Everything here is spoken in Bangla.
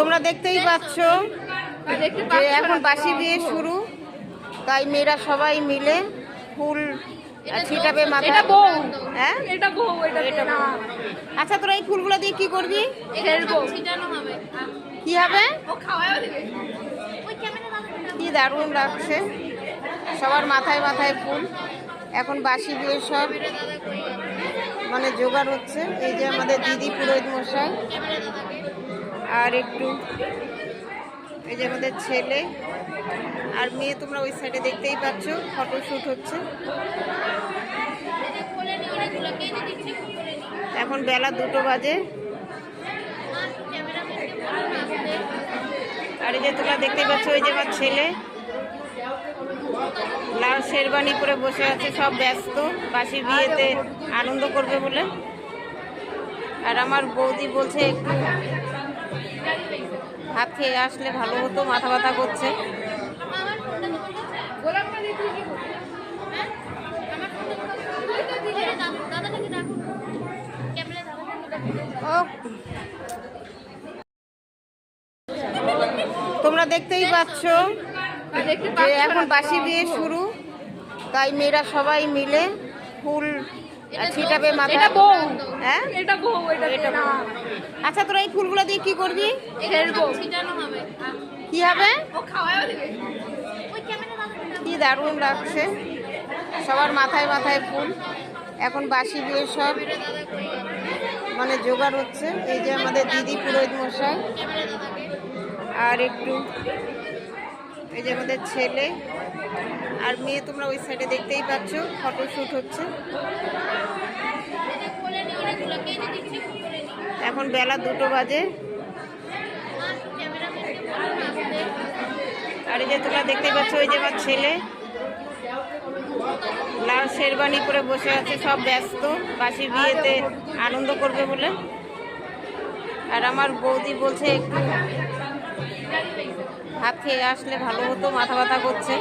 তোমরা দেখতেই পাচ্ছ যে এখন বাসি বিয়ে শুরু, তাই মেয়েরা সবাই মিলে ফুল ছিটাবে মাথায়। এটা বউ, হ্যাঁ এটা বউ, এটা না। আচ্ছা, তোরা এই ফুলগুলো দিয়ে কি করবি? খেলবো, ছিটানো হবে। কি হবে? ও খাওয়াও দিবে। কি দারুণ লাগছে, সবার মাথায় মাথায় ফুল। এখন বাসি বিয়ে সব মানে জোগাড় হচ্ছে। এই যে আমাদের দিদি পুরোহিত মশাই, আর একটু এই যে আমাদের ছেলে আর মেয়ে, তোমরা ওই সাইডে দেখতেই পাচ্ছ ফটোশ্যুট হচ্ছে। এখন বেলা 2টো বাজে। আর এই যে তোমরা দেখতেই পাচ্ছ ওই যে আমার ছেলে লাল শেরবানি পরে বসে আছে, সব ব্যস্ত বাসি বিয়েতে আনন্দ করবে বলে। আর আমার বৌদি বলছে একটু ভাত খেয়ে আসলে ভালো হতো, মাথা ব্যথা করছে। তোমরা দেখতেই পাচ্ছ যে এখন বাসি বিয়ে শুরু, তাই মেয়েরা সবাই মিলে ফুল ছিটাবে মাথায়। এটা বউ, হ্যাঁ এটা বউ, এটা না। আচ্ছা, তোরা এই ফুলগুলো দিয়ে কি করবি? খেলবো, ছিটানো হবে। কি হবে? ও খাওয়াও দিবে। কি দারুণ লাগছে, সবার মাথায় মাথায় ফুল। এখন বাসি বিয়ে সব মানে জোগাড় হচ্ছে। এই যে আমাদের দিদি পুরোহিত মশাই, আর একটু এই যে আমাদের ছেলে আর মেয়ে, তোমরা ওই সাইডে দেখতেই পাচ্ছ ফটোশ্যুট হচ্ছে। এখন বেলা 2টো বাজে। আর এই যে তোমরা দেখতেই পাচ্ছ ওই যে আমার ছেলে লাল শেরবানি পরে বসে আছে, সব ব্যস্ত বাসি বিয়েতে আনন্দ করবে বলে। আর আমার বৌদি বলছে একটু ভাত খেয়ে আসলে ভালো হতো, মাথা ব্যথা করছে।